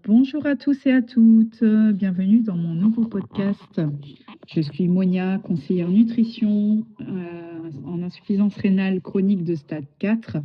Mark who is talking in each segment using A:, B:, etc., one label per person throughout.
A: Bonjour à tous et à toutes, bienvenue dans mon nouveau podcast. Je suis Monia, conseillère nutrition en insuffisance rénale chronique de stade 4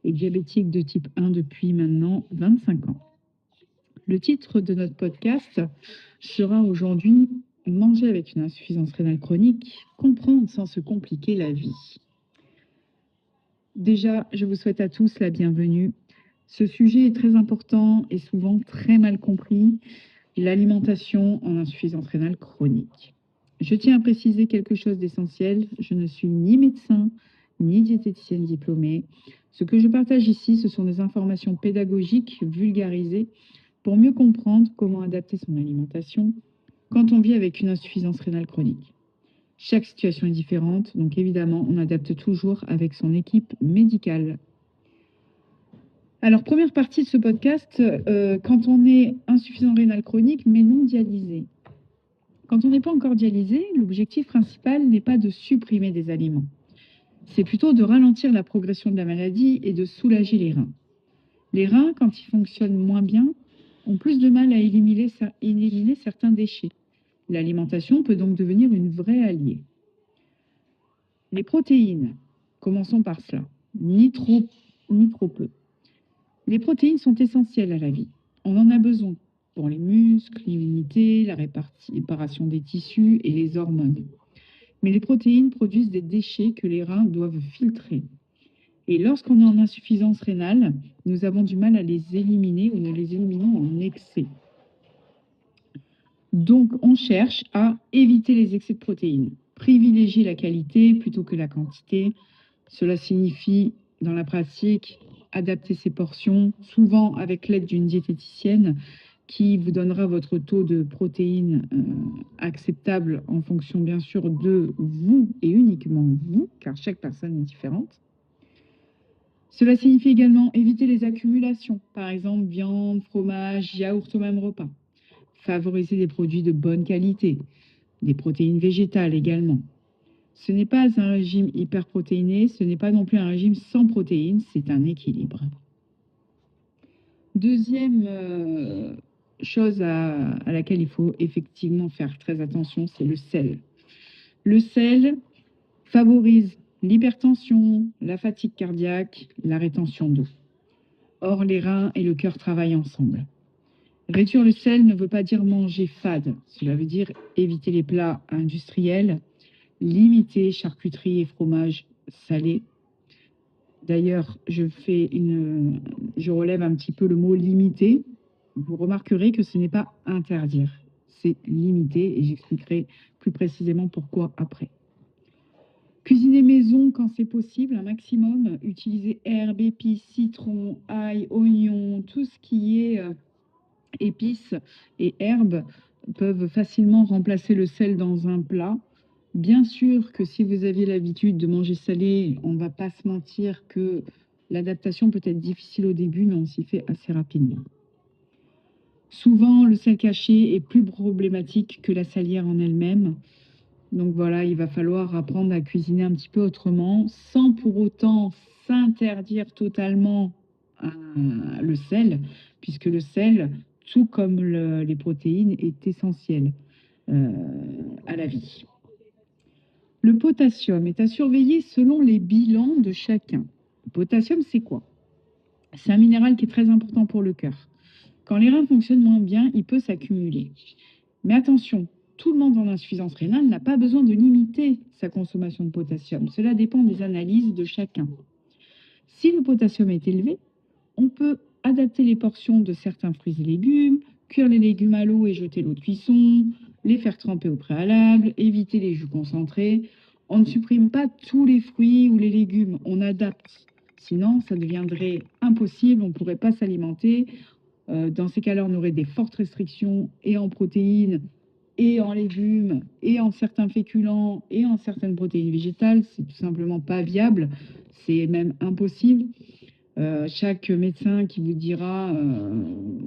A: et diabétique de type 1 depuis maintenant 25 ans. Le titre de notre podcast sera aujourd'hui Manger avec une insuffisance rénale chronique, comprendre sans se compliquer la vie. Déjà, je vous souhaite à tous la bienvenue. Ce sujet est très important et souvent très mal compris, l'alimentation en insuffisance rénale chronique. Je tiens à préciser quelque chose d'essentiel, je ne suis ni médecin, ni diététicienne diplômée. Ce que je partage ici, ce sont des informations pédagogiques vulgarisées pour mieux comprendre comment adapter son alimentation quand on vit avec une insuffisance rénale chronique. Chaque situation est différente, donc évidemment, on adapte toujours avec son équipe médicale. Alors, première partie de ce podcast, quand on est insuffisant rénal chronique, mais non dialysé. Quand on n'est pas encore dialysé, l'objectif principal n'est pas de supprimer des aliments. C'est plutôt de ralentir la progression de la maladie et de soulager les reins. Les reins, quand ils fonctionnent moins bien, ont plus de mal à éliminer certains déchets. L'alimentation peut donc devenir une vraie alliée. Les protéines, commençons par cela, ni trop peu. Les protéines sont essentielles à la vie. On en a besoin pour les muscles, l'immunité, la réparation des tissus et les hormones. Mais les protéines produisent des déchets que les reins doivent filtrer. Et lorsqu'on est en insuffisance rénale, nous avons du mal à les éliminer ou nous les éliminons en excès. Donc, on cherche à éviter les excès de protéines, privilégier la qualité plutôt que la quantité. Cela signifie, dans la pratique, adapter ses portions, souvent avec l'aide d'une diététicienne qui vous donnera votre taux de protéines acceptable en fonction, bien sûr, de vous et uniquement vous, car chaque personne est différente. Cela signifie également éviter les accumulations, par exemple viande, fromage, yaourt au même repas. Favoriser des produits de bonne qualité, des protéines végétales également. Ce n'est pas un régime hyperprotéiné, ce n'est pas non plus un régime sans protéines, c'est un équilibre. Deuxième chose à laquelle il faut effectivement faire très attention, c'est le sel. Le sel favorise l'hypertension, la fatigue cardiaque, la rétention d'eau. Or, les reins et le cœur travaillent ensemble. Réduire le sel ne veut pas dire manger fade. Cela veut dire éviter les plats industriels, limiter charcuterie et fromage salé. D'ailleurs, je relève un petit peu le mot limiter. Vous remarquerez que ce n'est pas interdire, c'est limiter et j'expliquerai plus précisément pourquoi après. Cuisiner maison quand c'est possible, un maximum. Utiliser herbes, épices, citron, ail, oignon, tout ce qui est épices et herbes peuvent facilement remplacer le sel dans un plat. Bien sûr que si vous aviez l'habitude de manger salé, on ne va pas se mentir que l'adaptation peut être difficile au début, mais on s'y fait assez rapidement. Souvent, le sel caché est plus problématique que la salière en elle-même. Donc voilà, il va falloir apprendre à cuisiner un petit peu autrement, sans pour autant s'interdire totalement le sel, puisque le sel, tout comme les protéines, est essentiel à la vie. Le potassium est à surveiller selon les bilans de chacun. Le potassium, c'est quoi? C'est un minéral qui est très important pour le cœur. Quand les reins fonctionnent moins bien, il peut s'accumuler. Mais attention, tout le monde en insuffisance rénale n'a pas besoin de limiter sa consommation de potassium. Cela dépend des analyses de chacun. Si le potassium est élevé, on peut adapter les portions de certains fruits et légumes, cuire les légumes à l'eau et jeter l'eau de cuisson, les faire tremper au préalable, éviter les jus concentrés. On ne supprime pas tous les fruits ou les légumes, on adapte. Sinon, ça deviendrait impossible, on ne pourrait pas s'alimenter. Dans ces cas-là, on aurait des fortes restrictions et en protéines, et en légumes, et en certains féculents, et en certaines protéines végétales. C'est tout simplement pas viable, c'est même impossible. Chaque médecin qui vous dira,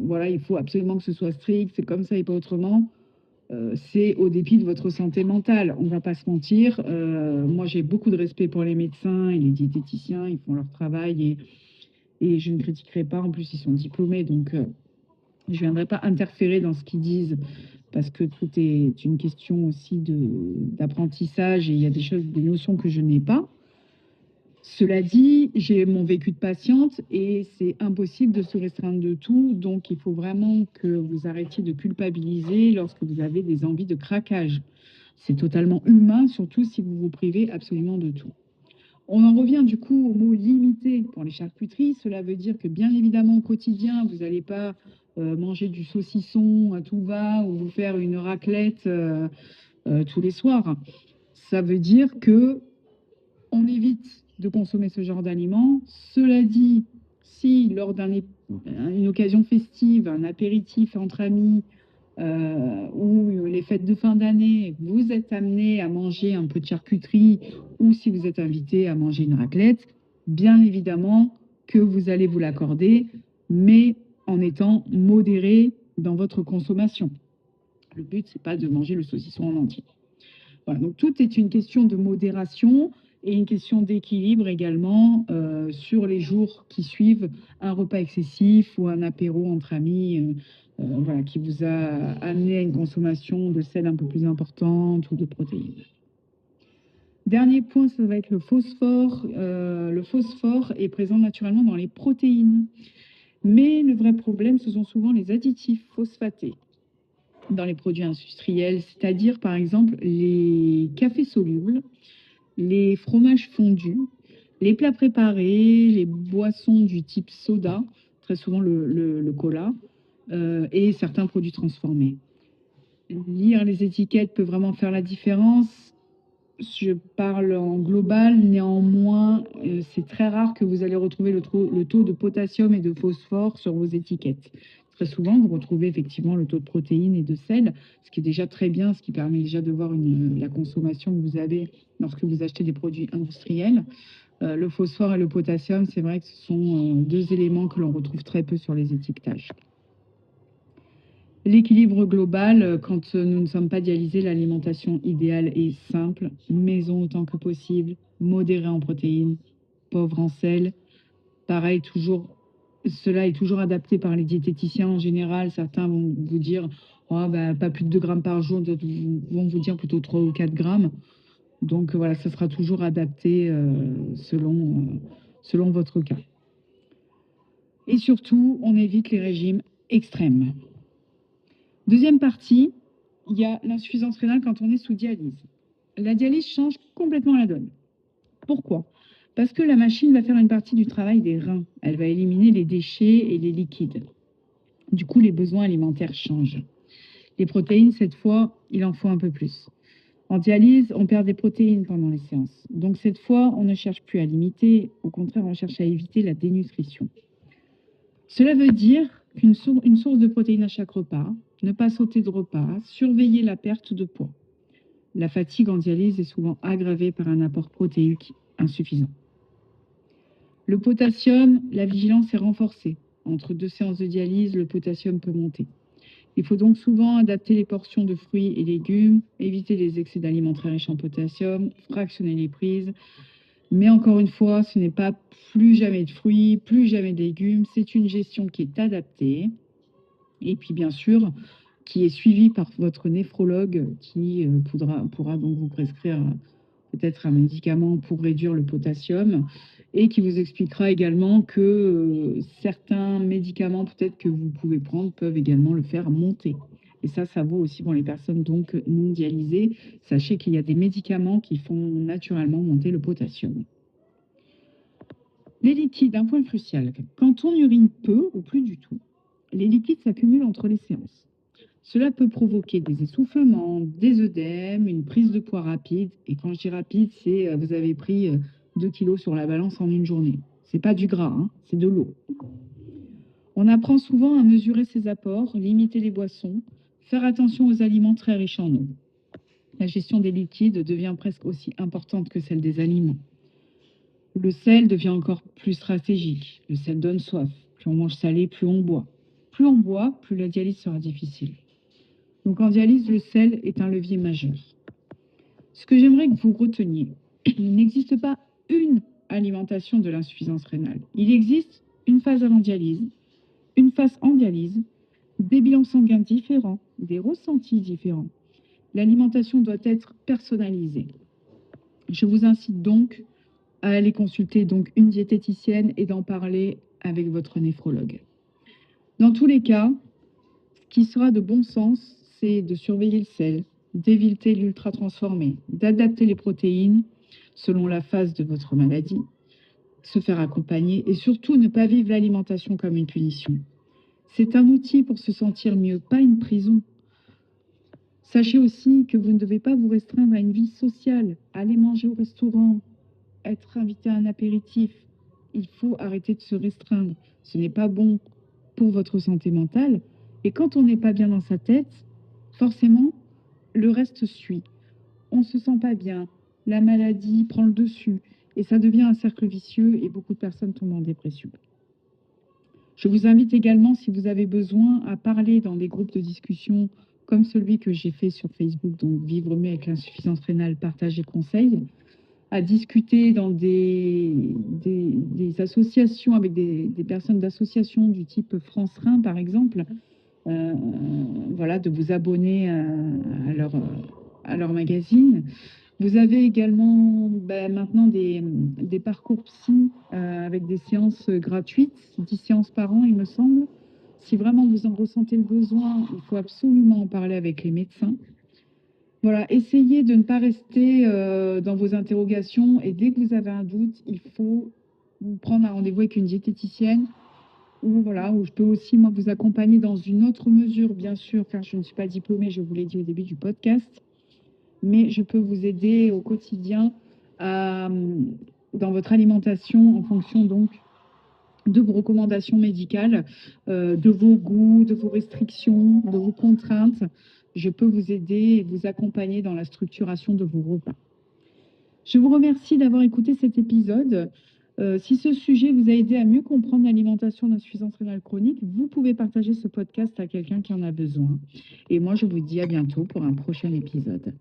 A: voilà, il faut absolument que ce soit strict, c'est comme ça et pas autrement, c'est au dépit de votre santé mentale. On ne va pas se mentir. Moi, j'ai beaucoup de respect pour les médecins et les diététiciens, ils font leur travail et je ne critiquerai pas. En plus, ils sont diplômés, donc Je ne viendrai pas interférer dans ce qu'ils disent parce que tout est une question aussi d'apprentissage et il y a des choses, des notions que je n'ai pas. Cela dit, j'ai mon vécu de patiente et c'est impossible de se restreindre de tout. Donc, il faut vraiment que vous arrêtiez de culpabiliser lorsque vous avez des envies de craquage. C'est totalement humain, surtout si vous vous privez absolument de tout. On en revient du coup au mot limité pour les charcuteries. Cela veut dire que bien évidemment au quotidien, vous n'allez pas manger du saucisson à tout va ou vous faire une raclette tous les soirs. Ça veut dire que on évite de consommer ce genre d'aliments. Cela dit, si lors d'une occasion festive, un apéritif entre amis ou les fêtes de fin d'année, vous êtes amené à manger un peu de charcuterie ou si vous êtes invité à manger une raclette, bien évidemment que vous allez vous l'accorder, mais en étant modéré dans votre consommation. Le but, c'est pas de manger le saucisson en entier. Voilà, donc tout est une question de modération et une question d'équilibre également sur les jours qui suivent un repas excessif ou un apéro entre amis voilà, qui vous a amené à une consommation de sel un peu plus importante ou de protéines. Dernier point, ça va être le phosphore. Le phosphore est présent naturellement dans les protéines. Mais le vrai problème, ce sont souvent les additifs phosphatés dans les produits industriels, c'est-à-dire par exemple les cafés solubles, les fromages fondus, les plats préparés, les boissons du type soda, très souvent le cola, et certains produits transformés. Lire les étiquettes peut vraiment faire la différence. Je parle en global, néanmoins, c'est très rare que vous allez retrouver le taux de potassium et de phosphore sur vos étiquettes. Très souvent, vous retrouvez effectivement le taux de protéines et de sel, ce qui est déjà très bien, ce qui permet déjà de voir la consommation que vous avez lorsque vous achetez des produits industriels. Le phosphore et le potassium, c'est vrai que ce sont deux éléments que l'on retrouve très peu sur les étiquetages. L'équilibre global, quand nous ne sommes pas dialysés, l'alimentation idéale est simple, maison autant que possible, modérée en protéines, pauvre en sel. Pareil, cela est toujours adapté par les diététiciens en général. Certains vont vous dire oh, bah, pas plus de 2 grammes par jour, d'autres vont vous dire plutôt 3 ou 4 grammes. Donc voilà, ça sera toujours adapté selon votre cas. Et surtout, on évite les régimes extrêmes. Deuxième partie, il y a l'insuffisance rénale quand on est sous dialyse. La dialyse change complètement la donne. Pourquoi? Parce que la machine va faire une partie du travail des reins. Elle va éliminer les déchets et les liquides. Du coup, les besoins alimentaires changent. Les protéines, cette fois, il en faut un peu plus. En dialyse, on perd des protéines pendant les séances. Donc cette fois, on ne cherche plus à limiter, au contraire, on cherche à éviter la dénutrition. Cela veut dire une source de protéines à chaque repas, ne pas sauter de repas, surveiller la perte de poids. La fatigue en dialyse est souvent aggravée par un apport protéique insuffisant. Le potassium, la vigilance est renforcée. Entre 2 séances de dialyse, le potassium peut monter. Il faut donc souvent adapter les portions de fruits et légumes, éviter les excès d'aliments très riches en potassium, fractionner les prises. Mais encore une fois, ce n'est pas plus jamais de fruits, plus jamais de légumes. C'est une gestion qui est adaptée. Et puis bien sûr, qui est suivie par votre néphrologue qui pourra donc vous prescrire peut-être un médicament pour réduire le potassium et qui vous expliquera également que certains médicaments peut-être que vous pouvez prendre peuvent également le faire monter. Et ça vaut aussi pour les personnes donc non dialysées. Sachez qu'il y a des médicaments qui font naturellement monter le potassium. Les liquides, un point crucial. Quand on urine peu ou plus du tout, les liquides s'accumulent entre les séances. Cela peut provoquer des essoufflements, des œdèmes, une prise de poids rapide. Et quand je dis rapide, c'est vous avez pris 2 kilos sur la balance en une journée. C'est pas du gras, hein, c'est de l'eau. On apprend souvent à mesurer ses apports, limiter les boissons, faire attention aux aliments très riches en eau. La gestion des liquides devient presque aussi importante que celle des aliments. Le sel devient encore plus stratégique. Le sel donne soif. Plus on mange salé, plus on boit. Plus on boit, plus la dialyse sera difficile. Donc en dialyse, le sel est un levier majeur. Ce que j'aimerais que vous reteniez, il n'existe pas une alimentation de l'insuffisance rénale. Il existe une phase avant dialyse, une phase en dialyse des bilans sanguins différents, des ressentis différents. L'alimentation doit être personnalisée. Je vous incite donc à aller consulter donc une diététicienne et d'en parler avec votre néphrologue. Dans tous les cas, ce qui sera de bon sens, c'est de surveiller le sel, d'éviter l'ultra transformé, d'adapter les protéines selon la phase de votre maladie, se faire accompagner et surtout ne pas vivre l'alimentation comme une punition. C'est un outil pour se sentir mieux, pas une prison. Sachez aussi que vous ne devez pas vous restreindre à une vie sociale, aller manger au restaurant, être invité à un apéritif. Il faut arrêter de se restreindre. Ce n'est pas bon pour votre santé mentale. Et quand on n'est pas bien dans sa tête, forcément, le reste suit. On ne se sent pas bien, la maladie prend le dessus et ça devient un cercle vicieux et beaucoup de personnes tombent en dépression. Je vous invite également, si vous avez besoin, à parler dans des groupes de discussion comme celui que j'ai fait sur Facebook, donc Vivre mieux avec l'insuffisance rénale, partage et conseils, à discuter dans des associations avec des personnes d'associations du type France Rhin, par exemple, voilà, de vous abonner à leur magazine. Vous avez également maintenant des parcours psy avec des séances gratuites, 10 séances par an, il me semble. Si vraiment vous en ressentez le besoin, il faut absolument en parler avec les médecins. Voilà, essayez de ne pas rester dans vos interrogations et dès que vous avez un doute, il faut prendre un rendez-vous avec une diététicienne ou voilà, où je peux aussi moi vous accompagner dans une autre mesure, bien sûr, car je ne suis pas diplômée, je vous l'ai dit au début du podcast, mais je peux vous aider au quotidien dans votre alimentation en fonction donc de vos recommandations médicales, de vos goûts, de vos restrictions, de vos contraintes. Je peux vous aider et vous accompagner dans la structuration de vos repas. Je vous remercie d'avoir écouté cet épisode. Si ce sujet vous a aidé à mieux comprendre l'alimentation d'insuffisance rénale chronique, vous pouvez partager ce podcast à quelqu'un qui en a besoin. Et moi, je vous dis à bientôt pour un prochain épisode.